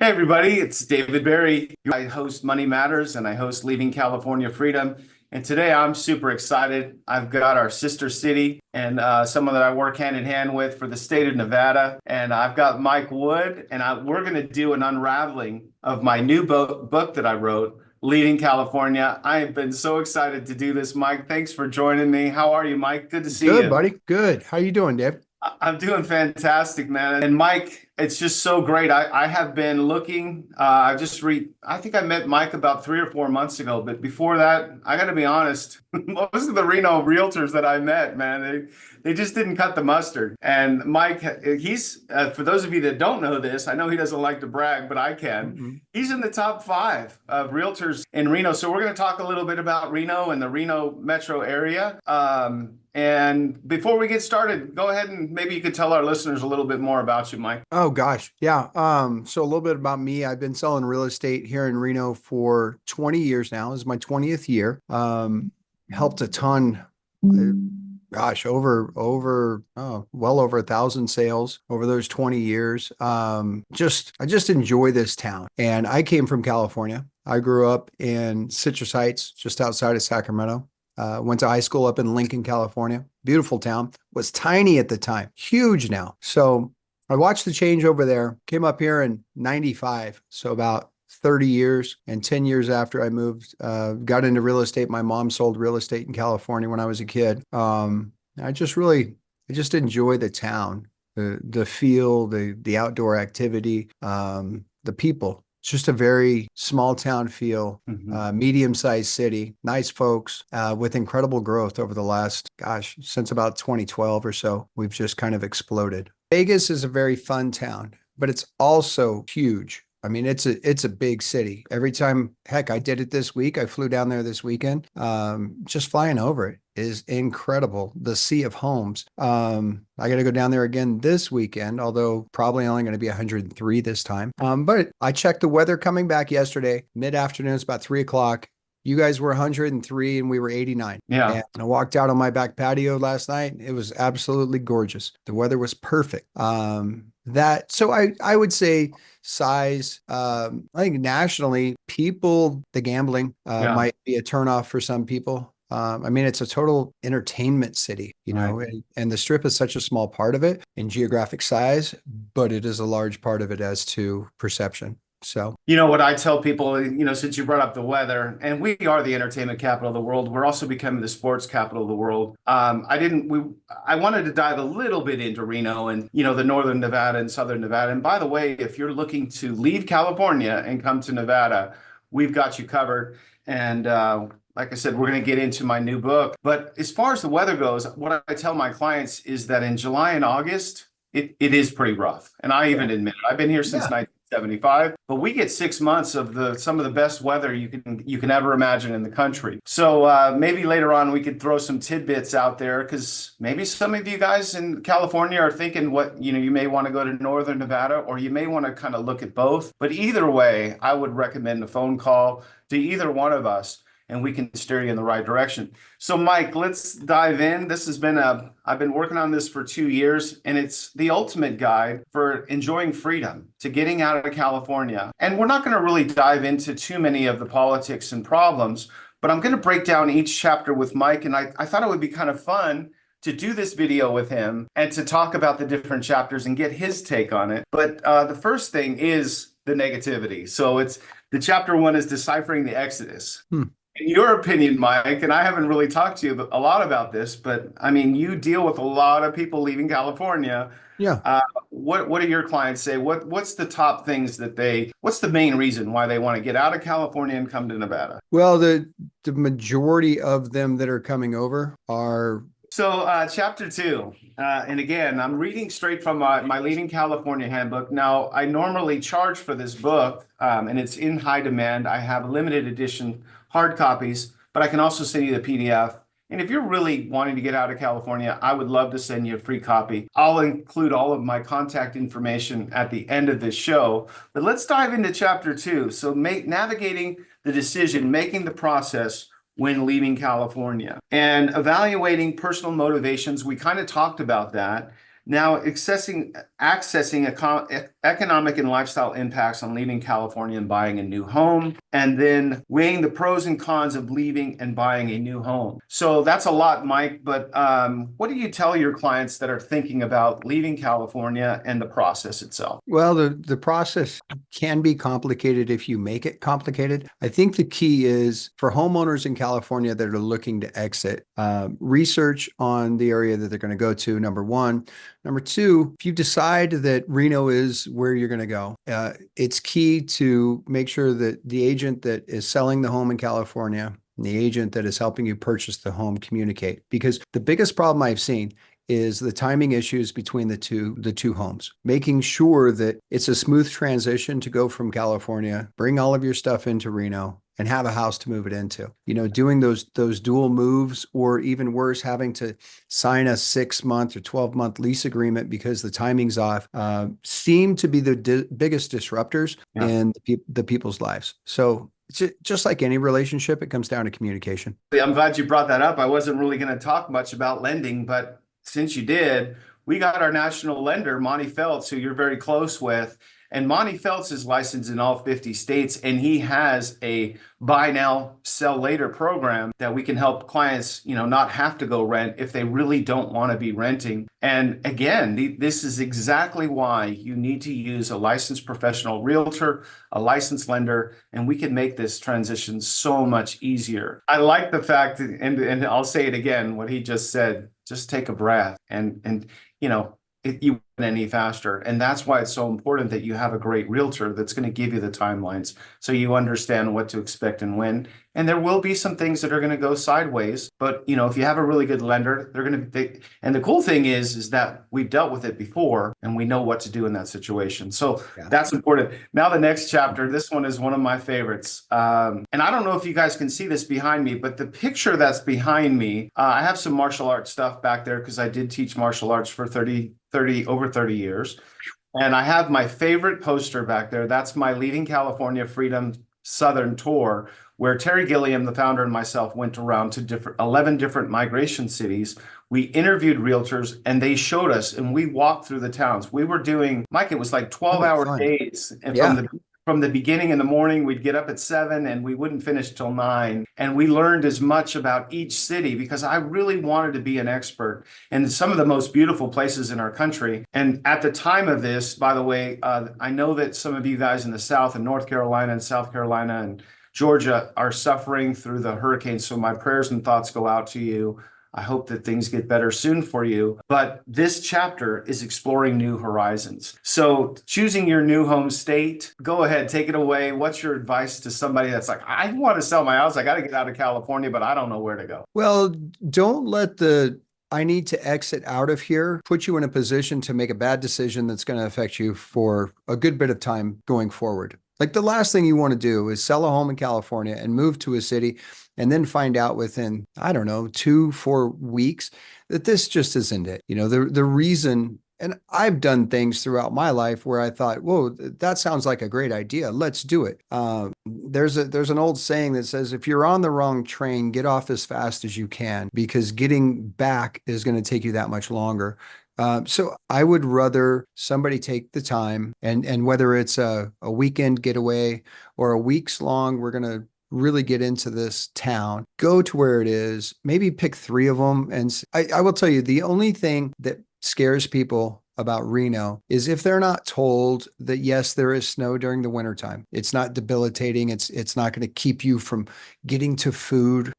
Hey everybody, it's David Barry. I host Money Matters and I host Leaving California Freedom. And today I'm super excited. I've got our sister city and someone that I work hand in hand with for the state of Nevada. And I've got Mike Wood, and we're going to do an unraveling of my new book that I wrote, Leaving California. I have been so excited to do this, Mike. Thanks for joining me. How are you, Mike? Good to see Good, you. buddy. Good. How you doing, Dave? I'm doing fantastic, man. And Mike, it's just so great. I have been looking. I think I met Mike about 3 or 4 months ago. But before that, I got to be honest, most of the Reno realtors that I met, man, they just didn't cut the mustard. And Mike, he's for those of you that don't know this, I know he doesn't like to brag, but I can. Mm-mm. He's in the top five of realtors in Reno. So we're going to talk a little bit about Reno and the Reno metro area. And before we get started, go ahead and maybe you could tell our listeners a little bit more about you, Mike. Oh gosh. Yeah. So a little bit about me. I've been selling real estate here in Reno for 20 years now. This is my 20th year. Helped a ton. uh, Gosh, well over 1,000 sales over those 20 years. I just enjoy this town. And I came from California. I grew up in Citrus Heights, just outside of Sacramento. Went to high school up in Lincoln, California. Beautiful town. Was tiny at the time, huge now. So I watched the change over there. Came up here in 95. So about 30 years and 10 years after I moved, got into real estate. My mom sold real estate in California when I was a kid. I just enjoy the town, the feel, the outdoor activity, the people. It's just a very small town feel, Mhm. medium-sized city, nice folks, with incredible growth over the last, since about 2012 or so. We've just kind of exploded. Vegas is a very fun town, but it's also huge. I mean, it's a big city. Every time, heck, I did it this week. I flew down there this weekend. Just flying over it is incredible. The sea of homes. I got to go down there again this weekend, although probably only going to be 103 this time. But I checked the weather coming back yesterday, mid-afternoon. It's about 3 o'clock. You guys were 103 and we were 89. Yeah. And I walked out on my back patio last night. It was absolutely gorgeous. The weather was perfect. So I would say size. I think nationally, the gambling Yeah. might be a turnoff for some people. I mean, it's a total entertainment city, Right. and the Strip is such a small part of it in geographic size, but it is a large part of it as to perception. So, You know what I tell people, since you brought up the weather, and we are the entertainment capital of the world, we're also becoming the sports capital of the world. I wanted to dive a little bit into Reno and, the northern Nevada and southern Nevada. And by the way, if you're looking to leave California and come to Nevada, we've got you covered. And like I said, we're going to get into my new book. But as far as the weather goes, what I tell my clients is that in July and August, it is pretty rough. And I yeah, even admit it. I've been here since yeah. 1975, but we get 6 months of some of the best weather you can ever imagine in the country. So maybe later on we could throw some tidbits out there because maybe some of you guys in California are thinking you may want to go to Northern Nevada or you may want to kind of look at both. But either way, I would recommend a phone call to either one of us and we can steer you in the right direction. So, Mike, let's dive in. I've been working on this for 2 years, and it's the ultimate guide for enjoying freedom, to getting out of California. And we're not going to really dive into too many of the politics and problems, but I'm going to break down each chapter with Mike, and I thought it would be kind of fun to do this video with him and to talk about the different chapters and get his take on it. But the first thing is the negativity. So the chapter one is deciphering the Exodus. Hmm. In your opinion, Mike, and I haven't really talked to you a lot about this, but I mean, you deal with a lot of people leaving California. Yeah. What do your clients say? What's the top things what's the main reason why they want to get out of California and come to Nevada? Well, the majority of them that are coming over are So, chapter two, and again, I'm reading straight from my Leaving California handbook. Now, I normally charge for this book, and it's in high demand. I have limited edition hard copies, but I can also send you the PDF. And if you're really wanting to get out of California, I would love to send you a free copy. I'll include all of my contact information at the end of this show. But let's dive into chapter two. So, navigating the decision, making the process when leaving California. And evaluating personal motivations, we kind of talked about that. Now, accessing economic and lifestyle impacts on leaving California and buying a new home, and then weighing the pros and cons of leaving and buying a new home. So that's a lot, Mike, but what do you tell your clients that are thinking about leaving California and the process itself? Well, the process can be complicated if you make it complicated. I think the key is for homeowners in California that are looking to exit, research on the area that they're going to go to, number one. Number two, if you decide that Reno is where you're going to go, it's key to make sure that the agent that is selling the home in California and the agent that is helping you purchase the home communicate. Because the biggest problem I've seen is the timing issues between the two homes, making sure that it's a smooth transition to go from California, bring all of your stuff into Reno, and have a house to move it into. You know, doing those dual moves, or even worse, having to sign a 6-month or 12-month lease agreement because the timing's off, seem to be the biggest disruptors in the people's lives. So it's just like any relationship, it comes down to communication. I'm glad you brought that up. I wasn't really going to talk much about lending, but since you did, we got our national lender, Monty Feltz, who you're very close with. And Monty Feltz is licensed in all 50 states, and he has a buy now, sell later program that we can help clients, not have to go rent if they really don't want to be renting. And again, this is exactly why you need to use a licensed professional realtor, a licensed lender, and we can make this transition so much easier. I like the fact, and I'll say it again, what he just said, just take a breath and you went any faster. And that's why it's so important that you have a great realtor that's going to give you the timelines so you understand what to expect and when. And there will be some things that are going to go sideways. But, if you have a really good lender, they're going to, and the cool thing is that we've dealt with it before and we know what to do in that situation. So that's important. Now, the next chapter, this one is one of my favorites. And I don't know if you guys can see this behind me, but the picture that's behind me, I have some martial arts stuff back there because I did teach martial arts for over 30 years. And I have my favorite poster back there. That's my Leading California Freedom Southern Tour, where Terry Gilliam, the founder, and myself went around to 11 different migration cities. We interviewed realtors and they showed us, and we walked through the towns. We were doing, Mike, it was like 12-hour days. And from the beginning in the morning, we'd get up at 7 and we wouldn't finish till 9. And we learned as much about each city because I really wanted to be an expert in some of the most beautiful places in our country. And at the time of this, by the way, I know that some of you guys in the South and North Carolina and South Carolina and Georgia are suffering through the hurricane. So my prayers and thoughts go out to you. I hope that things get better soon for you. But this chapter is exploring new horizons. So choosing your new home state, go ahead, take it away. What's your advice to somebody that's like, I want to sell my house. I got to get out of California, but I don't know where to go. Well, don't let I need to exit out of here put you in a position to make a bad decision that's going to affect you for a good bit of time going forward. Like the last thing you want to do is sell a home in California and move to a city and then find out within, 2-4 weeks that this just isn't it. The reason, and I've done things throughout my life where I thought, whoa, that sounds like a great idea. Let's do it. There's an old saying that says, if you're on the wrong train, get off as fast as you can, because getting back is going to take you that much longer. So I would rather somebody take the time and whether it's a weekend getaway or a week's long, we're going to really get into this town, go to where it is, maybe pick 3 of them. And I will tell you, the only thing that scares people about Reno is if they're not told that, yes, there is snow during the wintertime. It's not debilitating. It's not going to keep you from getting to food.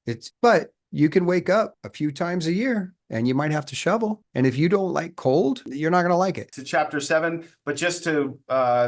But you can wake up a few times a year and you might have to shovel. And if you don't like cold, you're not going to like it. It's chapter 7, but just to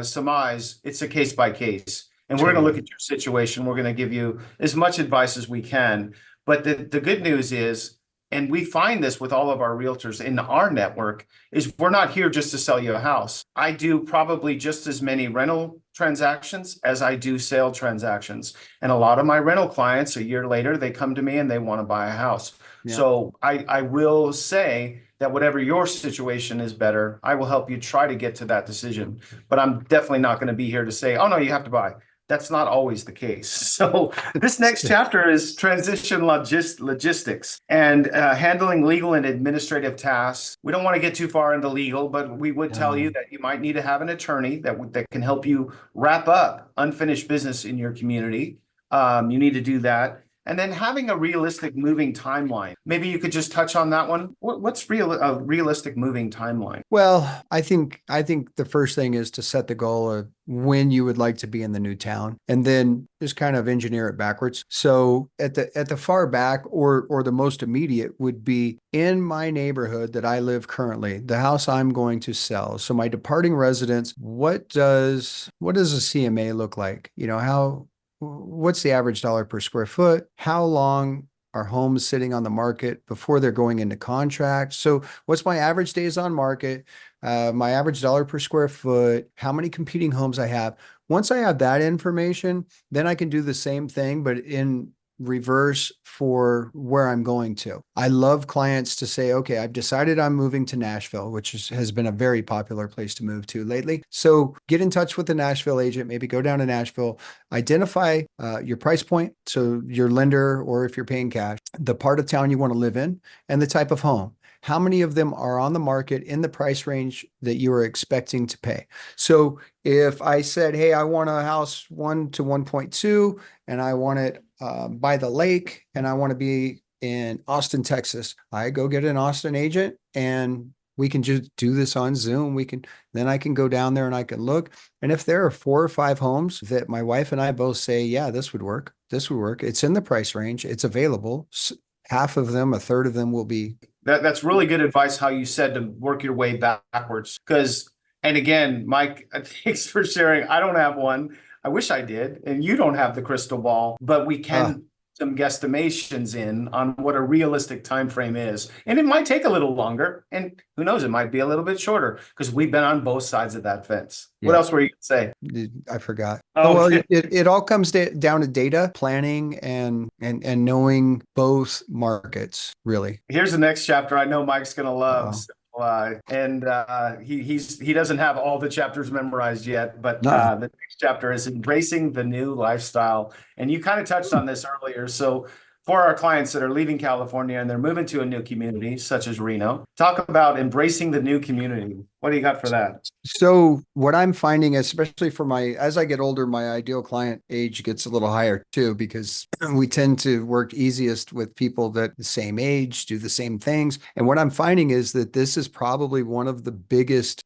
surmise, it's a case by case. And we're going to look at your situation. We're going to give you as much advice as we can. But the good news is, and we find this with all of our realtors in our network, is we're not here just to sell you a house. I do probably just as many rental transactions as I do sale transactions. And a lot of my rental clients, a year later, they come to me and they want to buy a house. Yeah. So I will say that whatever your situation is better, I will help you try to get to that decision. But I'm definitely not going to be here to say, oh, no, you have to buy. that's not always the case. So this next chapter is transition logistics and handling legal and administrative tasks. We don't want to get too far into legal, but we would tell you that you might need to have an attorney that can help you wrap up unfinished business in your community. You need to do that. And then having a realistic moving timeline. Maybe you could just touch on that one. What's a realistic moving timeline? Well, I think the first thing is to set the goal of when you would like to be in the new town, and then just kind of engineer it backwards. So at the far back, or the most immediate, would be in my neighborhood that I live currently, the house I'm going to sell. So my departing residents, what does a CMA look like? What's the average dollar per square foot? How long are homes sitting on the market before they're going into contract? So what's my average days on market? My average dollar per square foot, how many competing homes I have. Once I have that information, then I can do the same thing, but in reverse for where I'm going to. I love clients to say, okay, I've decided I'm moving to Nashville, which has been a very popular place to move to lately. So get in touch with the Nashville agent, maybe go down to Nashville, identify your price point. So your lender, or if you're paying cash, the part of town you want to live in, and the type of home. How many of them are on the market in the price range that you are expecting to pay? So if I said, hey, I want a house 1 to 1.2, and I want it by the lake, and I want to be in Austin, Texas, I go get an Austin agent, and we can just do this on Zoom. Then I can go down there and I can look. And if there are 4 or 5 homes that my wife and I both say, yeah, this would work. It's in the price range. It's available. Half of them, a third of them will be. That's really good advice, how you said to work your way backwards. And again, Mike, thanks for sharing. I don't have one. I wish I did. And you don't have the crystal ball, but we can some guesstimations in on what a realistic time frame is. And it might take a little longer. And who knows, it might be a little bit shorter, because we've been on both sides of that fence. Yeah. What else were you going to say? I forgot. Well, it all comes down to data planning and knowing both markets, really. Here's the next chapter I know Mike's going to love. He doesn't have all the chapters memorized yet, but the next chapter is embracing the new lifestyle. And you kind of touched on this earlier. So for our clients that are leaving California and they're moving to a new community, such as Reno, talk about embracing the new community. What do you got for that? So what I'm finding, especially as I get older, my ideal client age gets a little higher too, because we tend to work easiest with people that the same age, do the same things. And what I'm finding is that this is probably one of the biggest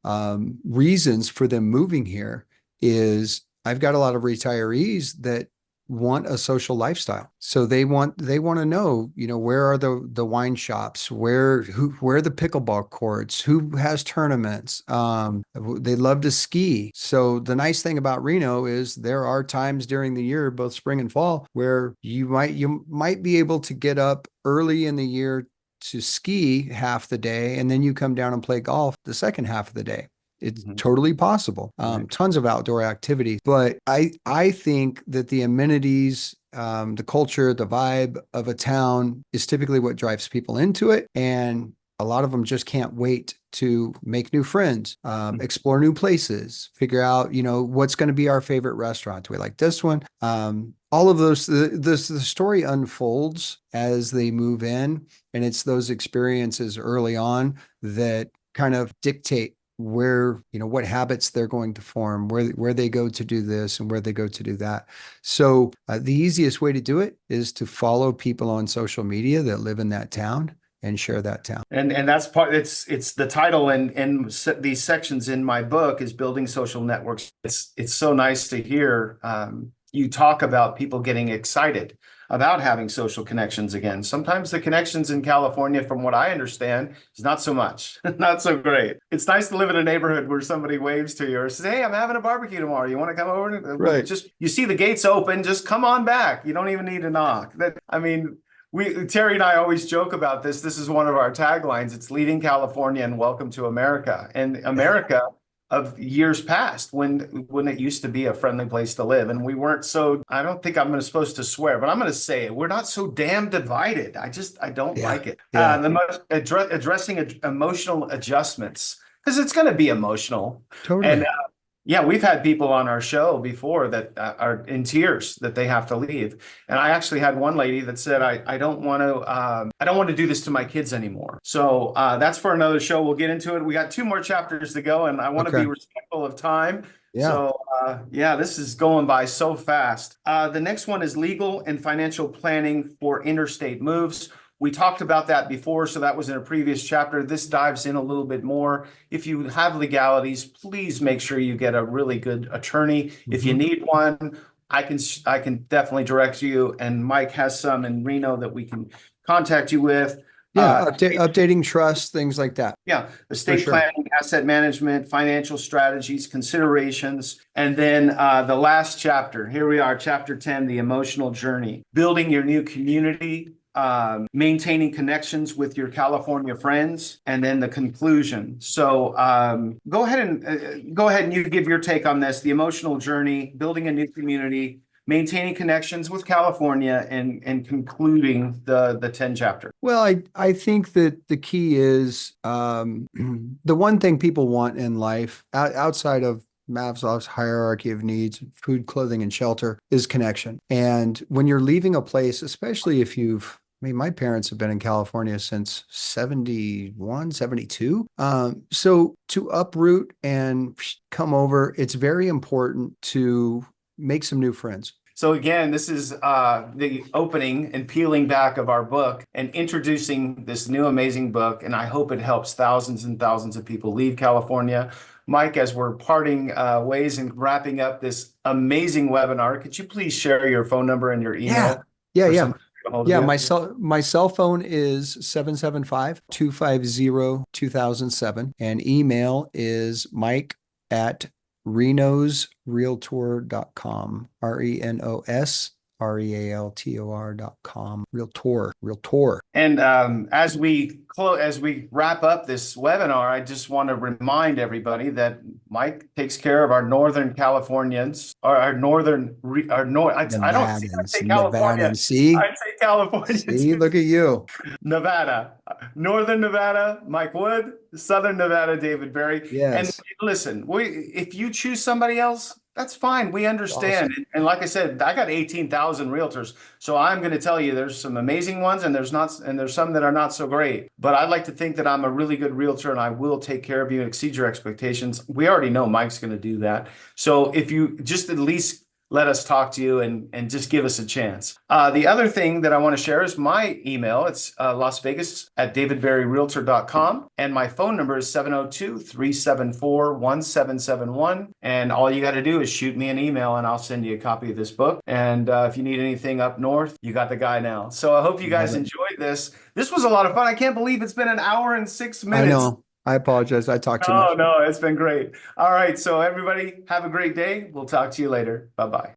reasons for them moving here. Is I've got a lot of retirees that want a social lifestyle. So they want to know, where are the wine shops, where are the pickleball courts, who has tournaments. They love to ski. So the nice thing about Reno is there are times during the year, both spring and fall, where you might be able to get up early in the year to ski half the day, and then you come down and play golf the second half of the day. It's totally possible. Tons of outdoor activity. But I think that the amenities, the culture, the vibe of a town is typically what drives people into it. And a lot of them just can't wait to make new friends, explore new places, figure out, what's going to be our favorite restaurant. Do we like this one? All of those, the story unfolds as they move in. And it's those experiences early on that kind of dictate where, what habits they're going to form, where they go to do this and where they go to do that. So the easiest way to do it is to follow people on social media that live in that town and share that town. And that's it's the title and these sections in my book is Building Social Networks. It's so nice to hear you talk about people getting excited about having social connections again. Sometimes the connections in California, from what I understand, is not so much, not so great. It's nice to live in a neighborhood where somebody waves to you or says, hey, I'm having a barbecue tomorrow. You want to come over? Right. Just, you see the gates open, just come on back. You don't even need to knock. Terry and I always joke about this. This is one of our taglines. It's leaving California and welcome to America. And America of years past, when it used to be a friendly place to live, and we weren't so. I don't think I'm supposed to swear, but I'm going to say it. We're not so damn divided. I don't like it. Addressing emotional adjustments, because it's going to be emotional. Totally. Yeah, we've had people on our show before that are in tears that they have to leave. And I actually had one lady that said, I don't want to, I don't want to do this to my kids anymore. So that's for another show. We'll get into it. We got two more chapters to go, and I want to be Okay. respectful of time. Yeah. So yeah, this is going by so fast. The next one is legal and financial planning for interstate moves. We talked about that before, so that was in a previous chapter. This dives in a little bit more. If you have legalities, please make sure you get a really good attorney. If you Mhm. need one, I can definitely direct you. And Mike has some in Reno that we can contact you with. Yeah. Updating trust, things like that. Yeah, For estate sure. planning, asset management, financial strategies, considerations, and then the last chapter. Here we are, chapter 10, the emotional journey, building your new community, maintaining connections with your California friends, and then the conclusion. So go ahead and you give your take on this: the emotional journey, building a new community, maintaining connections with California, and concluding the 10 chapter. Well, I think that the key is the one thing people want in life outside of Maslow's hierarchy of needs, food, clothing, and shelter is connection. And when you're leaving a place, especially if I mean, my parents have been in California since 71, 72. So to uproot and come over, it's very important to make some new friends. So again, this is the opening and peeling back of our book and introducing this new amazing book. And I hope it helps thousands and thousands of people leave California. Mike, as we're parting ways and wrapping up this amazing webinar, could you please share your phone number and your Yeah. email Yeah. for Yeah. somebody to get a hold of Yeah, you? my cell phone is 775-250-2007 and email is Mike at renosrealtor.com. RENOSREALTOR.com. Realtor. And as we wrap up this webinar, I just want to remind everybody that Mike takes care of our Northern Californians, or our northern, our north. I don't see. I say California. Nevadans. See? I say Californians. See, look at you. Nevada, Northern Nevada, Mike Wood, Southern Nevada, David Berry. And Yes. listen, if you choose somebody else, that's fine. We understand. Awesome. And like I said, I got 18,000 realtors. So I'm going to tell you there's some amazing ones and there's some that are not so great. But I'd like to think that I'm a really good realtor and I will take care of you and exceed your expectations. We already know Mike's going to do that. So if you just at least let us talk to you and just give us a chance. The other thing that I want to share is my email. It's Las Vegas at davidberryrealtor.com. And my phone number is 702-374-1771. And all you got to do is shoot me an email and I'll send you a copy of this book. And if you need anything up north, you got the guy now. So I hope you guys enjoyed this. This was a lot of fun. I can't believe it's been an hour and 6 minutes. I know. I apologize. I talked too Oh, much. no, it's been great. All right. So everybody have a great day. We'll talk to you later. Bye-bye.